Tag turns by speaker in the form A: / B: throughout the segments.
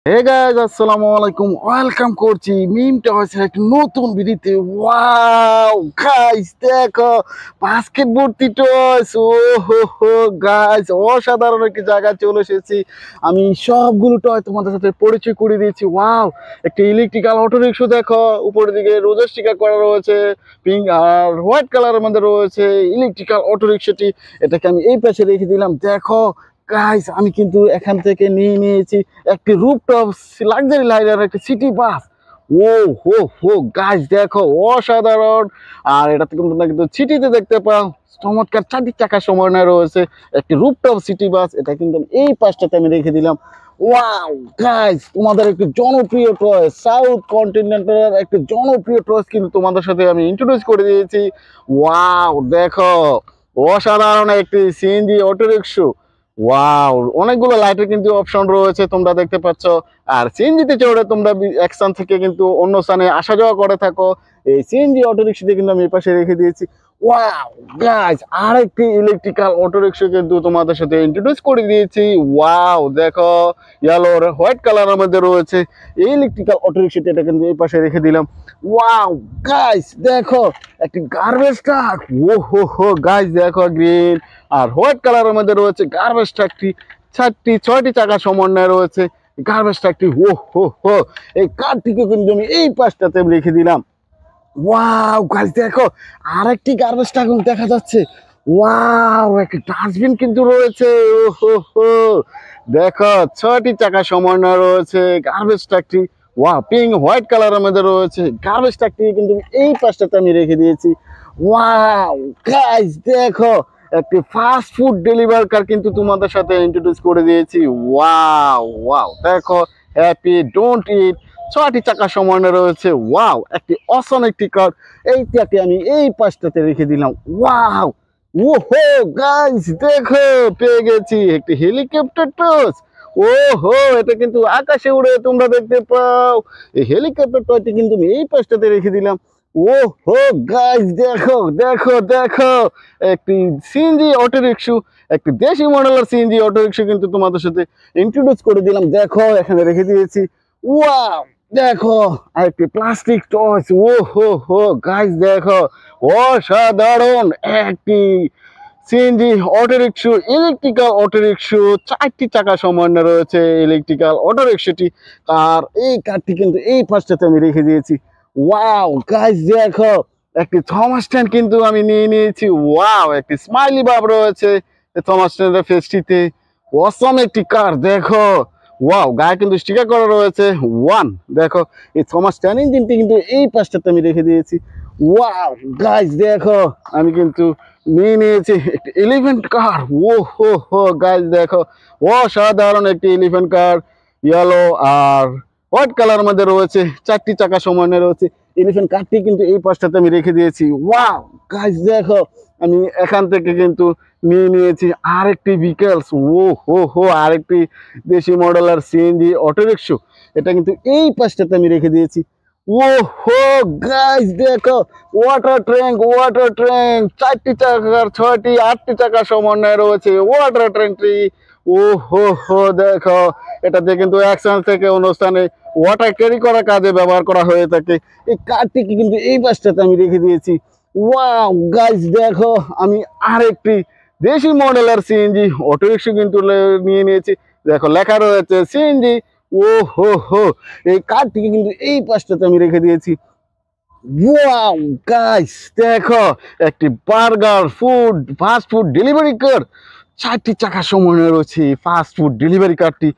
A: Hey guys, আসসালামু আলাইকুম। Welcome করছি মিম টয়েসের একটা নতুন ভিডিওতে। ওয়াও গাইস, দেখো বাস্কেট ভর্তি টয়েস। ও হো হো গাইস, অসাধারণ একটি জায়গায় চলে এসেছি। আমি সবগুলো টয় তোমাদের সাথে পরিচয় করে দিয়েছি। ওয়াও, একটা ইলেকট্রিক্যাল অটো রিক্সা দেখো, উপরের দিকে রোজের স্টিকার করা রয়েছে, পিঙ্ক আর হোয়াইট কালারের মধ্যে রয়েছে ইলেকট্রিক্যাল অটো রিক্সাটি। এটাকে আমি এই পাশে রেখে দিলাম। দেখো গাইস, আমি কিন্তু এখান থেকে নিয়েছি একটি রুফটপ লাক্সারি লাইনার, একটি সিটি বাস। ও হো হো গাইস, দেখো অসাধারণ। আর এটাতে কিন্তু তোমরা কিন্তু সিটিতে দেখতে পাও চমৎকার 4টি চাকা সমন্বয় রয়েছে একটি রুফটপ সিটি বাস। এটা কিন্তু এই পাশটাতে আমি রেখে দিলাম। ওয়াও গাইস, তোমাদের একটি জনপ্রিয় টয়, সাউথ কন্টিনেন্টাল একটি জনপ্রিয় টয় কিন্তু তোমাদের সাথে আমি ইন্ট্রোডিউস করে দিয়েছি। ওয়াও দেখো, অসাধারণ একটি সিএনজি অটো রিক্সা। ওয়াও, অনেকগুলো লাইটের কিন্তু অপশন রয়েছে তোমরা দেখতে পাচ্ছ। আর সিএনজিতে চড়ে তোমরা এক স্থান থেকে কিন্তু অন্য স্থানে আসা যাওয়া করে থাকো। এই সিএনজি অটো রিক্সাটি কিন্তু আমি এই পাশে রেখে দিয়েছি। ওয়াও গাইস, আরেকটি ইলেকট্রিক্যাল অটো রিক্সা কিন্তু তোমাদের সাথে ইন্ট্রোডিউস করে দিয়েছি। ওয়াও দেখো, ইয়েলো আর হোয়াইট কালারের মধ্যে রয়েছে এই ইলেকট্রিক্যাল অটো রিক্সাটি। এটা কিন্তু এই পাশে রেখে দিলাম। ওয়াও গাইস, দেখো একটি গার্বেজ ট্রাক। ও হো হো গাইস, দেখো গ্রিন আর হোয়াইট কালারের মধ্যে রয়েছে গার্বেজ ট্রাকটি। 6টি চাকা সমন্বয় রয়েছে গার্বেজ ট্রাকটি। ও হো হো, এই কারটিকে কিন্তু আমি এই পাশটাতে রেখে দিলাম। ওয়াও গাইস, দেখো আরেকটি গার্বেজ ট্রাক দেখা যাচ্ছে। ওয়াও, একটি ডাস্টবিন কিন্তু রয়েছে। ও হো হো, দেখো 6টি চাকা সমন্বয় রয়েছে গার্বেজ ট্রাকটি। ওয়াও, পিঙ্ক হোয়াইট কালারের মধ্যে রয়েছে গার্বেজ ট্রাকটি কিন্তু এই পাশটাতে আমি রেখে দিয়েছি। ওয়াও গাইস, দেখো একটি ফাস্ট ফুড ডেলিভারি কার কিন্তু তোমাদের সাথে ইন্ট্রোডিউস করে দিয়েছি। ওয়াও ওয়াও, দেখো হ্যাপি ডোন্ট ইট, 6টি চাকা সমন্বয় রয়েছে। ওয়াও, একটি অসম একটি কার, এইটাকে আমি এই পাশটাতে রেখে দিলাম। ওয়াও ও হো গাইস, দেখো পেয়ে গেছি একটি হেলিকপ্টার টস। ও হো, এটা কিন্তু আকাশে উড়ে তোমরা দেখতে পাও। এই হেলিকপ্টার টয়টি কিন্তু আমি এই পাশটাতে রেখে দিলাম। ও হো গাইস, দেখো দেখো দেখো, একটি সিএনজি অটো রিক্সা, একটি দেশি মডেলের সিএনজি অটো রিক্সা কিন্তু তোমাদের সাথে ইন্ট্রোডিউস করে দিলাম। দেখো এখানে রেখে দিয়েছি। ওয়াও দেখো, একটি প্লাস্টিক টস। ও হো হো গাইস, দেখো অসাধারণ একটি সিএনজি অটো রিক্সা, ইলেকট্রিক্যাল অটো রিক্সা। 4টি চাকা সমন্বয় রয়েছে ইলেকট্রিক্যাল অটো রিক্সাটি। আর এই কারটি কিন্তু এই পাশটাতে আমি রেখে দিয়েছি। ওয়াও গাইস, দেখো একটি থমাস স্ট্যান্ড কিন্তু আমি নিয়েছি। ওয়াও, একটি স্মাইলি ভাব রয়েছে থমাস স্ট্যান্ডের ফেসটিতে। অসম একটি কার, দেখো ওয়াও, গায়ে কিন্তু স্টিকার করা রয়েছে 1। দেখো এই থমাস স্ট্যান্ড ইঞ্জিনটি কিন্তু এই পাশটাতে আমি রেখে দিয়েছি। ওয়াও গাইস, দেখো আমি কিন্তু নিয়েছি একটি এলিফ্যান্ট কার। ও হো হো গাইস, দেখো অসাধারণ একটি এলিফ্যান্ট কার, ইয়েলো আর হোয়াইট কালার মধ্যে রয়েছে 4টি চাকা সমন্বয় রয়েছে। এলিফ্যান্ট কারটি কিন্তু এই পাশটাতে আমি রেখে দিয়েছি। ওয়াও গাইস, দেখো আমি এখান থেকে কিন্তু নিয়েছি আরেকটি ভিকেলস। ও হো হো, আরেকটি দেশি মডেলের সিএনজি অটো রিক্সা। এটা কিন্তু এই পাশটাতে আমি রেখে দিয়েছি। ও হো গাইস, দেখো ওয়াটার ট্যাঙ্ক 4টি চাকার, 6টি 8টি চাকা সমন্বয় রয়েছে ওয়াটার ট্যাঙ্কটি। ও হো হো, দেখো এটাতে কিন্তু এক স্থান থেকে অন্য স্থানে ওয়াটার ক্যারি করার কাজে ব্যবহার করা হয়ে থাকে। এই কারটিকে কিন্তু এই পাশটাতে আমি রেখে দিয়েছি। ওয়াও গাইস, দেখো আমি আরেকটি দেশি মডেলের সিএনজি অটো রিক্সা কিন্তু নিয়েছি। দেখো লেখা রয়েছে সিএনজি। ও হো হো, এই কারটিকে কিন্তু এই পাশটাতে আমি রেখে দিয়েছি। ওয়াও গাইস, দেখো একটি burger food fast food delivery car. 4টি চাকা সমন্বয় রয়েছে ফাস্ট ফুড ডেলিভারি কারটি।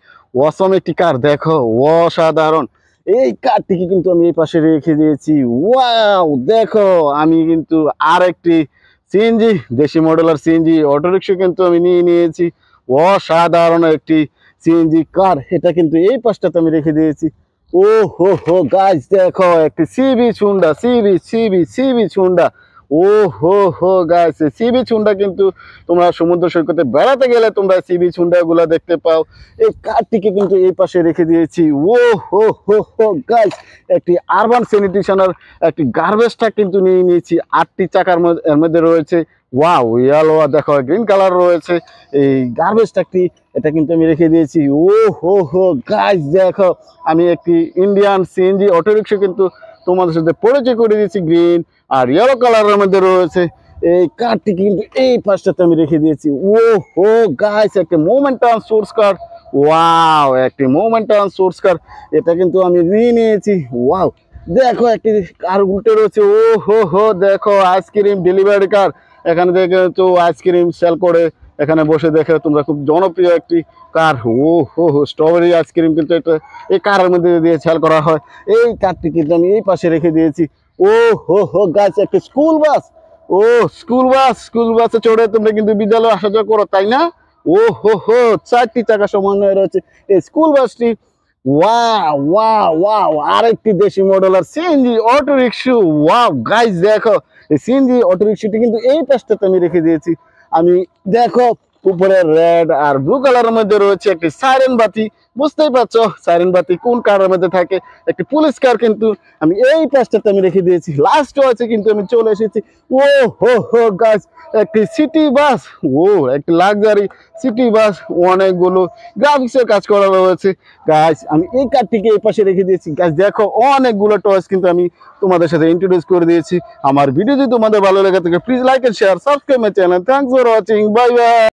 A: অসম একটি কার, দেখো অসাধারণ। এই কারটিকে কিন্তু আমি এই পাশে রেখে দিয়েছি। ওয়াও দেখো, আমি কিন্তু আরেকটি সিএনজি দেশি মডেলের সিএনজি অটো রিক্সা কিন্তু আমি নিয়েছি। অসাধারণ একটি সিএনজি কার, এটা কিন্তু এই পাশটাতে আমি রেখে দিয়েছি। ও হো হো গাইস, দেখো একটি সিবি হুন্ডা, সিবি হুন্ডা। ও হো হো গাইস, সিবি হুন্ডা কিন্তু তোমরা সমুদ্র সৈকতে বেড়াতে গেলে তোমরা সিবি হুন্ডা গুলা দেখতে পাও। এই কারটিকে কিন্তু এই পাশে রেখে দিয়েছি। ও হো হো হো গাইস, একটি আরবান স্যানিটেশনের একটি গার্বেজ ট্রাক কিন্তু নিয়েছি। 8টি চাকার এর মধ্যে রয়েছে ওয়াও ইয়েলো দেখো গ্রিন কালার রয়েছে। এই গার্বেজটা কি, এটা কিন্তু আমি রেখে দিয়েছি। ও হো হো গাইস দেখো, আমি একটি ইন্ডিয়ান সিএনজি অটোরিকশা কিন্তু তোমাদের সাথে পরিচয় করে দিয়েছি। গ্রিন আর ইয়েলো কালারের মধ্যে রয়েছে। এই কারটি কিন্তু এই পাশটাতে আমি রেখে দিয়েছি। ও হো গাইস, একটা মোমেন্টাম সোর্স কার। ওয়াও, একটি মোমেন্টাম সোর্স কার, এটা কিন্তু আমি নিয়ে নিয়েছি। ওয়াও দেখো, একটি কার উল্টে রয়েছে। ও হো হো দেখো, আইসক্রিম ডেলিভারি কার। এখানে দেখে তো আইসক্রিম সেল করে, এখানে বসে দেখে তোমরা, খুব জনপ্রিয় একটি কার। ও হো হো স্ট্রবেরি আইসক্রিম কিন্তু এটা এই কারের মধ্যে দিয়ে সেল করা হয়। এই কারটি কিন্তু আমি এই পাশে রেখে দিয়েছি। ও হো হো গাছ, একটা স্কুল বাস। ও স্কুল বাস, স্কুল বাসে চড়ে তোমরা কিন্তু বিদ্যালয়ে আসা যাওয়া করো, তাই না? ও হো হো, 4টি চাকা সমন্বয়ে রয়েছে এই স্কুল বাসটি। ওয়াও ওয়াও ওয়াও, আরেকটি দেশি মডেলার CNG auto rickshaw. Wow guys দেখো, এই সিএনজি অটো রিক্সাটি কিন্তু এই পাশটাতে আমি রেখে দিয়েছি। আমি দেখো, উপরে রেড আর ব্লু কালারের মধ্যে রয়েছে একটি সাইরেন বাতি। বুঝতেই পারছো সাইরেন বাতি কোন কারের মধ্যে থাকে, একটি পুলিশ কার কিন্তু আমি এই পাশটাতে আমি রেখে দিয়েছি। লাস্ট আছে কিন্তু আমি চলে এসেছি। ও হো হো গাইস, একটি সিটি বাস। ও একটি লাক্সারি সিটি বাস, অনেকগুলো গ্রাফিক্সের কাজ করা রয়েছে। গাইস আমি এই কারটিকে এই পাশে রেখে দিয়েছি। গাইস দেখো, অনেকগুলো টয়েস কিন্তু আমি তোমাদের সাথে ইন্ট্রোডিউস করে দিয়েছি। আমার ভিডিও যদি তোমাদের ভালো লেগে থাকে, please like and share, subscribe my channel. Thanks for watching, bye by.